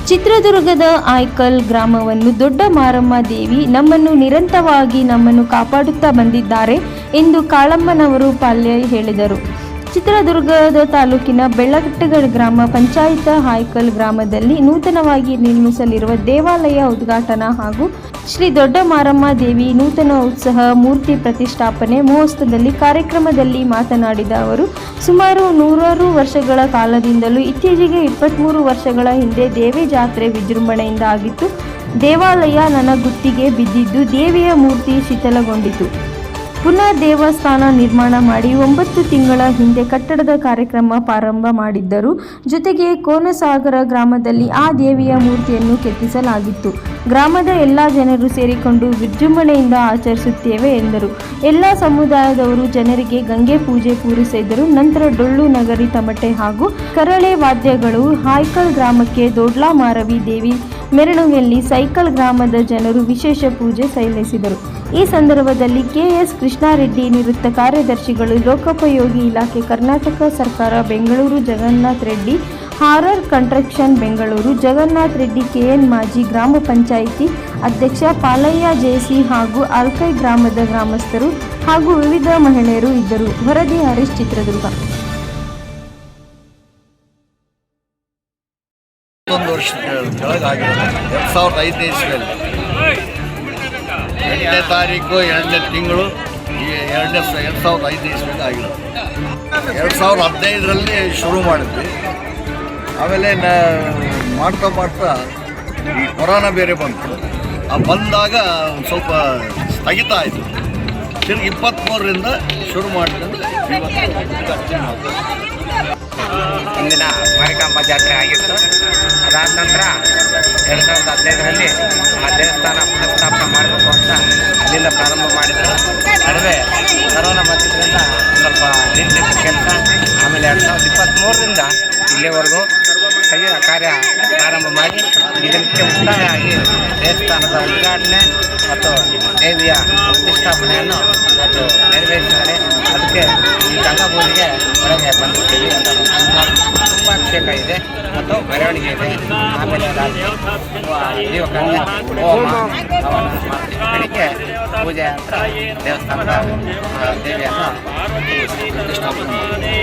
ಚಿತ್ರದುರ್ಗದ ಆಯ್ಕಲ್ ಗ್ರಾಮವನ್ನು ದೊಡ್ಡ ಮಾರಮ್ಮ ದೇವಿ ನಮ್ಮನ್ನು ಕಾಪಾಡುತ್ತಾ ಬಂದಿದ್ದಾರೆ ಎಂದು ಕಾಳಮ್ಮನವರು ಪಾಲ್ಯ ಹೇಳಿದರು. ಚಿತ್ರದುರ್ಗದ ತಾಲೂಕಿನ ಬೆಳ್ಳಘಟ್ಟಗಳ ಗ್ರಾಮ ಪಂಚಾಯತ್ ಆಯ್ಕಲ್ ಗ್ರಾಮದಲ್ಲಿ ನೂತನವಾಗಿ ನಿರ್ಮಿಸಲಿರುವ ದೇವಾಲಯ ಉದ್ಘಾಟನಾ ಹಾಗೂ ಶ್ರೀ ದೊಡ್ಡ ಮಾರಮ್ಮ ದೇವಿ ನೂತನ ಉತ್ಸವ ಮೂರ್ತಿ ಪ್ರತಿಷ್ಠಾಪನೆ ಮಹೋತ್ಸವದಲ್ಲಿ ಕಾರ್ಯಕ್ರಮದಲ್ಲಿ ಮಾತನಾಡಿದ ಅವರು, ಸುಮಾರು 100 ವರ್ಷಗಳ ಕಾಲದಿಂದಲೂ ಇತ್ತೀಚೆಗೆ 23 ವರ್ಷಗಳ ಹಿಂದೆ ದೇವಿ ಜಾತ್ರೆ ವಿಜೃಂಭಣೆಯಿಂದ ಆಗಿತ್ತು. ದೇವಾಲಯ ನನ್ನ ಗುತ್ತಿಗೆ ಬಿದ್ದಿದ್ದು ದೇವಿಯ ಮೂರ್ತಿ ಶಿಥಿಲಗೊಂಡಿತು. ಪುನಃ ದೇವಸ್ಥಾನ ನಿರ್ಮಾಣ ಮಾಡಿ 9 ತಿಂಗಳ ಹಿಂದೆ ಕಟ್ಟಡದ ಕಾರ್ಯಕ್ರಮ ಪ್ರಾರಂಭ ಮಾಡಿದ್ದರು. ಜೊತೆಗೆ ಕೋನಸಾಗರ ಗ್ರಾಮದಲ್ಲಿ ಆ ದೇವಿಯ ಮೂರ್ತಿಯನ್ನು ಕೆತ್ತಿಸಲಾಗಿತ್ತು. ಗ್ರಾಮದ ಎಲ್ಲ ಜನರು ಸೇರಿಕೊಂಡು ವಿಜೃಂಭಣೆಯಿಂದ ಆಚರಿಸುತ್ತೇವೆ ಎಂದರು. ಎಲ್ಲ ಸಮುದಾಯದವರು ಜನರಿಗೆ ಗಂಗೆ ಪೂಜೆ ಪೂರೈಸಿದರು. ನಂತರ ಡೊಳ್ಳು, ನಗರಿ, ತಮಟೆ ಹಾಗೂ ಕರಳೆ ವಾದ್ಯಗಳು ಆಯ್ಕಲ್ ಗ್ರಾಮಕ್ಕೆ ದೊಡ್ಲ ಮಾರವಿ ದೇವಿ ಮೆರವಣಿಗೆಯಲ್ಲಿ ಸೈಕಲ್ ಗ್ರಾಮದ ಜನರು ವಿಶೇಷ ಪೂಜೆ ಸಲ್ಲಿಸಿದರು. ಈ ಸಂದರ್ಭದಲ್ಲಿ ಕೆಎಸ್ ಕೃಷ್ಣಾರೆಡ್ಡಿ, ನಿವೃತ್ತ ಕಾರ್ಯದರ್ಶಿಗಳು, ಲೋಕೋಪಯೋಗಿ ಇಲಾಖೆ, ಕರ್ನಾಟಕ ಸರ್ಕಾರ, Bengaluru Jagannath Reddy, RR construction Bengaluru, Jagannath Reddy, KN ಮಾಜಿ ಗ್ರಾಮ ಪಂಚಾಯಿತಿ ಅಧ್ಯಕ್ಷ ಪಾಲಯ್ಯ ಜೇಸಿ ಹಾಗೂ ಆಲ್ಕೈ ಗ್ರಾಮದ ಗ್ರಾಮಸ್ಥರು ಹಾಗೂ ವಿವಿಧ ಮಹಿಳೆಯರು ಇದ್ದರು. ವರದಿ ಹರೀಶ್, ಚಿತ್ರದುರ್ಗ. 1 ವರ್ಷದ ಕೆಳಗಾಗಿರೋದು 2005 ಇಸ್ವಿಯಲ್ಲಿ 8ನೇ ತಾರೀಕು 2ನೇ ತಿಂಗಳು 2005 ಇಸ್ವಿಯಲ್ಲಿ ಆಗಿರೋದು. 2015ರಲ್ಲಿ ಶುರು ಮಾಡಿದ್ವಿ. ಆಮೇಲೆ ಮಾಡ್ತಾ ಈ ಕೊರೋನಾ ಬೇರೆ ಬಂತು. ಬಂದಾಗ ಒಂದು ಸ್ವಲ್ಪ ಸ್ಥಗಿತ ಆಯಿತು. ತಿರುಗಿ 23ರಿಂದ ಶುರು ಮಾಡಿಕೊಂಡು ಇಂದಿನ ಮಾರಿಕಾಂಬಾ ಜಾತ್ರೆ ಆಗಿತ್ತು. ಅದಾದ ನಂತರ 2015ರಲ್ಲಿ ಆ ದೇವಸ್ಥಾನ ಪುನಃಸ್ಥಾಪನೆ ಮಾಡಬೇಕು ಅಂತ ಅಲ್ಲಿಂದ ಪ್ರಾರಂಭ ಮಾಡಿದ್ರು. ನಡುವೆ ಕರೋನಾ ಬಂದಿದ್ದರಿಂದ ಸ್ವಲ್ಪ ನಿಂತಿತ್ತು ಕೆಲಸ. ಆಮೇಲೆ 2023ರಿಂದ ಇಲ್ಲಿವರೆಗೂ ಕಾರ್ಯ ಪ್ರಾರಂಭ ಮಾಡಿ ಇದಕ್ಕೆ ಮುಕ್ತಾಯವಾಗಿ ದೇವಸ್ಥಾನದ ಉದ್ಘಾಟನೆ ಮತ್ತು ದೇವಿಯ ಪ್ರತಿಷ್ಠಾಪನೆಯನ್ನು ಮತ್ತು ನೆರವೇರಿಸಿದ್ದಾರೆ. ಅದಕ್ಕೆ ಈ ಗಂಗಾಪೂಜೆಗೆ ಹೊರಗೆ ಬಂದಿರ್ತೀವಿ ಅಂತ ತುಂಬ ಅಭಿಷೇಕ ಇದೆ ಮತ್ತು ಮೆರವಣಿಗೆ ಇದೆ. ಆಮೇಲೆ ಜೀವಕನ್ಯೆ ಹೋಮ ಬೆಳಿಗ್ಗೆ ಪೂಜೆ ಅಂತ ದೇವಸ್ಥಾನದ ದೇವಿಯನ್ನು ಪ್ರತಿಷ್ಠಾಪನೆ